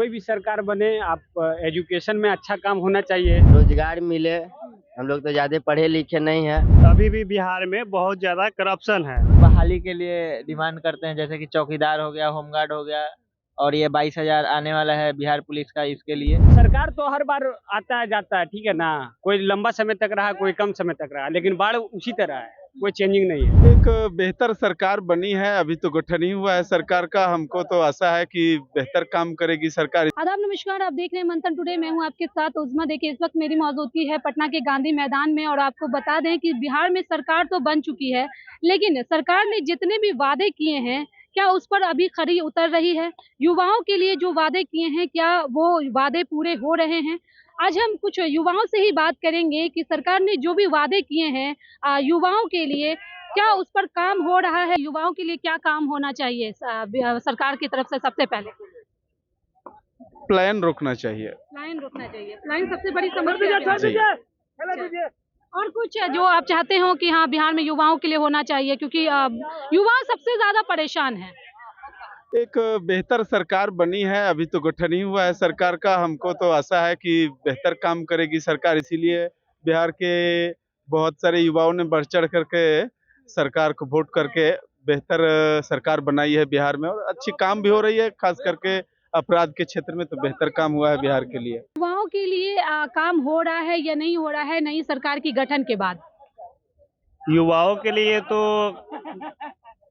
कोई भी सरकार बने, आप एजुकेशन में अच्छा काम होना चाहिए। रोजगार मिले। हम लोग तो ज्यादा पढ़े लिखे नहीं है। अभी भी बिहार में बहुत ज्यादा करप्शन है। बहाली के लिए डिमांड करते हैं, जैसे कि चौकीदार हो गया, होमगार्ड हो गया, और ये 22,000 आने वाला है बिहार पुलिस का, इसके लिए। सरकार तो हर बार आता है जाता है, ठीक है ना। कोई लंबा समय तक रहा, कोई कम समय तक रहा, लेकिन बाढ़ उसी तरह है, कोई चेंजिंग नहीं है। एक बेहतर सरकार बनी है, अभी तो गठन ही हुआ है सरकार का। हमको तो आशा है कि बेहतर काम करेगी सरकार। आदाब, नमस्कार। आप देख रहे हैं मंथन टुडे। मैं हूं आपके साथ उज़्मा। देखिए, इस वक्त मेरी मौजूदगी है पटना के गांधी मैदान में, और आपको बता दें कि बिहार में सरकार तो बन चुकी है, लेकिन सरकार ने जितने भी वादे किए हैं, क्या उस पर अभी खरी उतर रही है? युवाओं के लिए जो वादे किए हैं, क्या वो वादे पूरे हो रहे हैं? आज हम कुछ युवाओं से ही बात करेंगे कि सरकार ने जो भी वादे किए हैं युवाओं के लिए, क्या उस पर काम हो रहा है? युवाओं के लिए क्या काम होना चाहिए सरकार की तरफ से? सबसे पहले प्लान रोकना चाहिए। लाइन रोकना चाहिए। लाइन सबसे बड़ी समस्या है। और कुछ जो आप चाहते हो कि हाँ, बिहार में युवाओं के लिए होना चाहिए, क्योंकि युवा सबसे ज्यादा परेशान है। एक बेहतर सरकार बनी है, अभी तो गठन ही हुआ है सरकार का। हमको तो आशा है कि बेहतर काम करेगी सरकार, इसीलिए बिहार के बहुत सारे युवाओं ने बढ़ चढ़ करके सरकार को वोट करके बेहतर सरकार बनाई है बिहार में, और अच्छी काम भी हो रही है। खास करके अपराध के क्षेत्र में तो बेहतर काम हुआ है बिहार के लिए। युवाओं के लिए काम हो रहा है या नहीं हो रहा है नई सरकार की गठन के बाद? युवाओं के लिए तो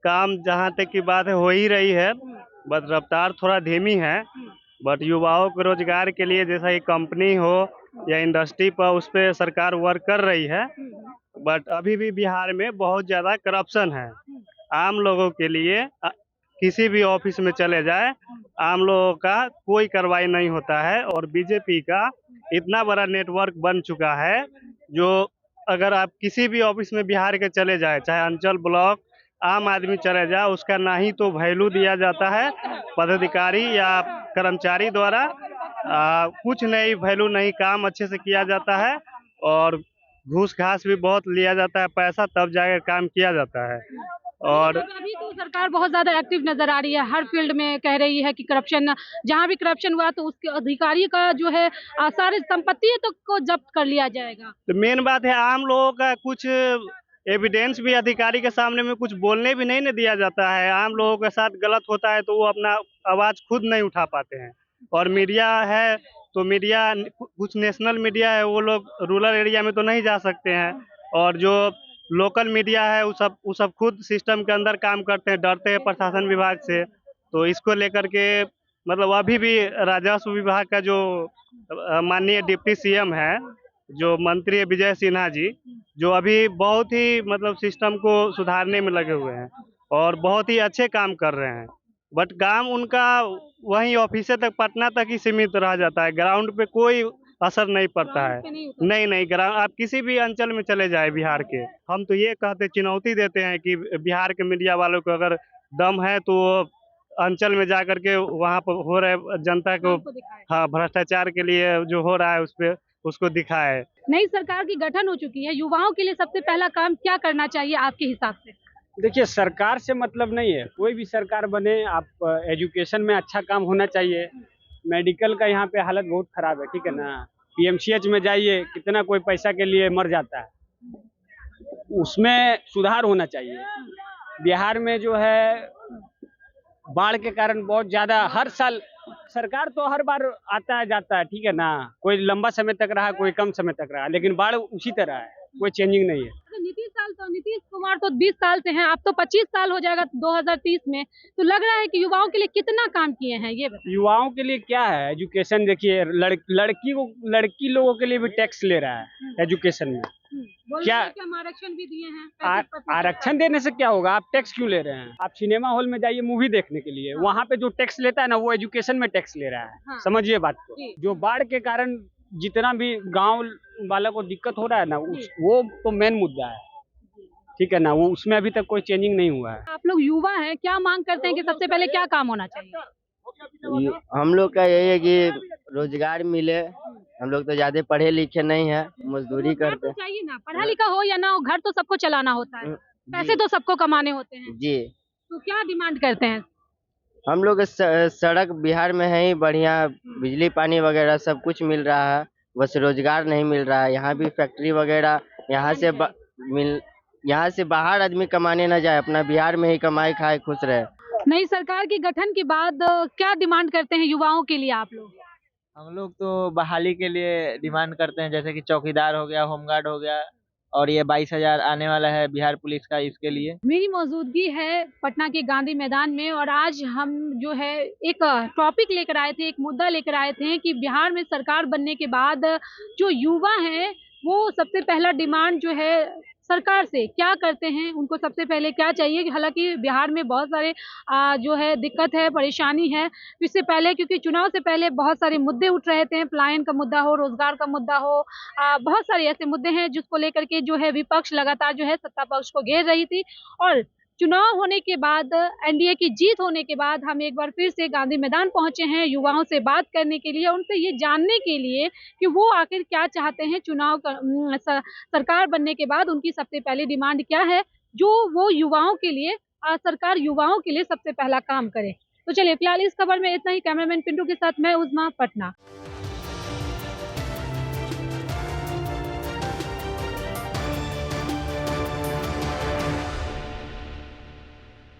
काम जहाँ तक की बात है हो ही रही है, बस रफ्तार थोड़ा धीमी है। बट युवाओं को रोजगार के लिए, जैसा कि कंपनी हो या इंडस्ट्री पर, उस पर सरकार वर्क कर रही है। बट अभी भी बिहार में बहुत ज़्यादा करप्शन है। आम लोगों के लिए किसी भी ऑफिस में चले जाए, आम लोगों का कोई कार्रवाई नहीं होता है। और बीजेपी का इतना बड़ा नेटवर्क बन चुका है, जो अगर आप किसी भी ऑफिस में बिहार के चले जाए, चाहे अंचल, ब्लॉक, आम आदमी चले जाए, उसका ना ही तो वैल्यू दिया जाता है पदाधिकारी या कर्मचारी द्वारा। कुछ नहीं, वैल्यू नहीं, काम अच्छे से किया जाता है, और घूस घास भी बहुत लिया जाता है, पैसा तब जाकर काम किया जाता है। और अभी तो सरकार बहुत ज्यादा एक्टिव नजर आ रही है, हर फील्ड में कह रही है कि करप्शन, जहाँ भी करप्शन हुआ तो उसके अधिकारी का जो है सारी संपत्ति है तो को जब्त कर लिया जाएगा। तो मेन बात है, आम लोगों का कुछ एविडेंस भी अधिकारी के सामने में कुछ बोलने भी नहीं न दिया जाता है। आम लोगों के साथ गलत होता है तो वो अपना आवाज खुद नहीं उठा पाते हैं। और मीडिया है तो मीडिया, कुछ नेशनल मीडिया है, वो लोग रूरल एरिया में तो नहीं जा सकते हैं। और जो लोकल मीडिया है वो सब खुद सिस्टम के अंदर काम करते हैं, डरते हैं प्रशासन विभाग से। तो इसको लेकर के मतलब अभी भी राजस्व विभाग का जो माननीय डिप्टी सीएम है, जो मंत्री है विजय सिन्हा जी, जो अभी बहुत ही मतलब सिस्टम को सुधारने में लगे हुए हैं और बहुत ही अच्छे काम कर रहे हैं। बट काम उनका वहीं ऑफिस तक, पटना तक ही सीमित रह जाता है। ग्राउंड पे कोई असर नहीं पड़ता है। नहीं, ग्राउंड आप किसी भी अंचल में चले जाए बिहार के, हम तो ये कहते, चुनौती देते हैं कि बिहार के मीडिया वालों को अगर दम है तो अंचल में जा करके वहाँ पर हो रहे जनता को, हाँ, भ्रष्टाचार के लिए जो हो रहा है उस पर उसको दिखाए। नई सरकार की गठन हो चुकी है, युवाओं के लिए सबसे पहला काम क्या करना चाहिए आपके हिसाब से? देखिए, सरकार से मतलब नहीं है, कोई भी सरकार बने, आप एजुकेशन में अच्छा काम होना चाहिए। मेडिकल का यहाँ पे हालत बहुत खराब है, ठीक है ना। पीएमसीएच में जाइए, कितना कोई पैसा के लिए मर जाता है, उसमें सुधार होना चाहिए। बिहार में जो है बाढ़ के कारण बहुत ज्यादा, हर साल सरकार तो हर बार आता है जाता है, ठीक है ना। कोई लंबा समय तक रहा, कोई कम समय तक रहा, लेकिन बाढ़ उसी तरह है, कोई चेंजिंग नहीं है। नीतीश कुमार तो 20 साल से हैं, अब तो 25 साल हो जाएगा 2030 में। तो लग रहा है कि युवाओं के लिए कितना काम किए हैं ये बताइए। युवाओं के लिए क्या है, एजुकेशन देखिए, लड़की लोगों के लिए भी टैक्स ले रहा है एजुकेशन में। क्या आरक्षण भी दिए हैं? आरक्षण देने से क्या होगा? आप टैक्स क्यों ले रहे हैं? आप सिनेमा हॉल में जाइए मूवी देखने के लिए, वहाँ पे जो टैक्स लेता है ना, वो एजुकेशन में टैक्स ले रहा है। हाँ। समझिए बात को। जो बाढ़ के कारण जितना भी गांव वालों को दिक्कत हो रहा है ना, वो तो मेन मुद्दा है, ठीक है ना। वो उसमें अभी तक कोई चेंजिंग नहीं हुआ है। आप लोग युवा हैं, क्या मांग करते हैं कि सबसे पहले क्या काम होना चाहिए? हम लोग का यही है कि रोजगार मिले। हम लोग तो ज्यादा पढ़े लिखे नहीं है, मजदूरी करते हैं। चाहिए ना, पढ़ा लिखा हो या ना हो, घर तो सबको चलाना होता है, पैसे तो सबको कमाने होते हैं जी। तो क्या डिमांड करते हैं? हम लोग सड़क बिहार में है ही बढ़िया, बिजली पानी वगैरह सब कुछ मिल रहा है, बस रोजगार नहीं मिल रहा है। यहाँ भी फैक्ट्री वगैरह यहाँ से बाहर आदमी कमाने न जाए, अपना बिहार में ही कमाए खाए खुश रहे। नई सरकार के गठन के बाद क्या डिमांड करते हैं युवाओं के लिए आप लोग? हम लोग तो बहाली के लिए डिमांड करते हैं, जैसे कि चौकीदार हो गया, होमगार्ड हो गया, और ये 22,000 आने वाला है बिहार पुलिस का, इसके लिए। मेरी मौजूदगी है पटना के गांधी मैदान में और आज हम जो है एक टॉपिक लेकर आए थे, एक मुद्दा लेकर आए थे कि बिहार में सरकार बनने के बाद जो युवा हैं वो सबसे पहला डिमांड जो है सरकार से क्या करते हैं, उनको सबसे पहले क्या चाहिए। हालांकि बिहार में बहुत सारे जो है दिक्कत है, परेशानी है। इससे पहले क्योंकि चुनाव से पहले बहुत सारे मुद्दे उठ रहे थे, पलायन का मुद्दा हो, रोजगार का मुद्दा हो, बहुत सारे ऐसे मुद्दे हैं जिसको लेकर के जो है विपक्ष लगातार जो है सत्ता पक्ष को घेर रही थी। और चुनाव होने के बाद, एनडीए की जीत होने के बाद हम एक बार फिर से गांधी मैदान पहुंचे हैं युवाओं से बात करने के लिए, उनसे ये जानने के लिए कि वो आखिर क्या चाहते हैं सरकार बनने के बाद, उनकी सबसे पहली डिमांड क्या है जो वो युवाओं के लिए सरकार युवाओं के लिए सबसे पहला काम करे। तो चलिए फिलहाल इस खबर में इतना ही। कैमरामैन पिंटू के साथ मैं उज़मा, पटना।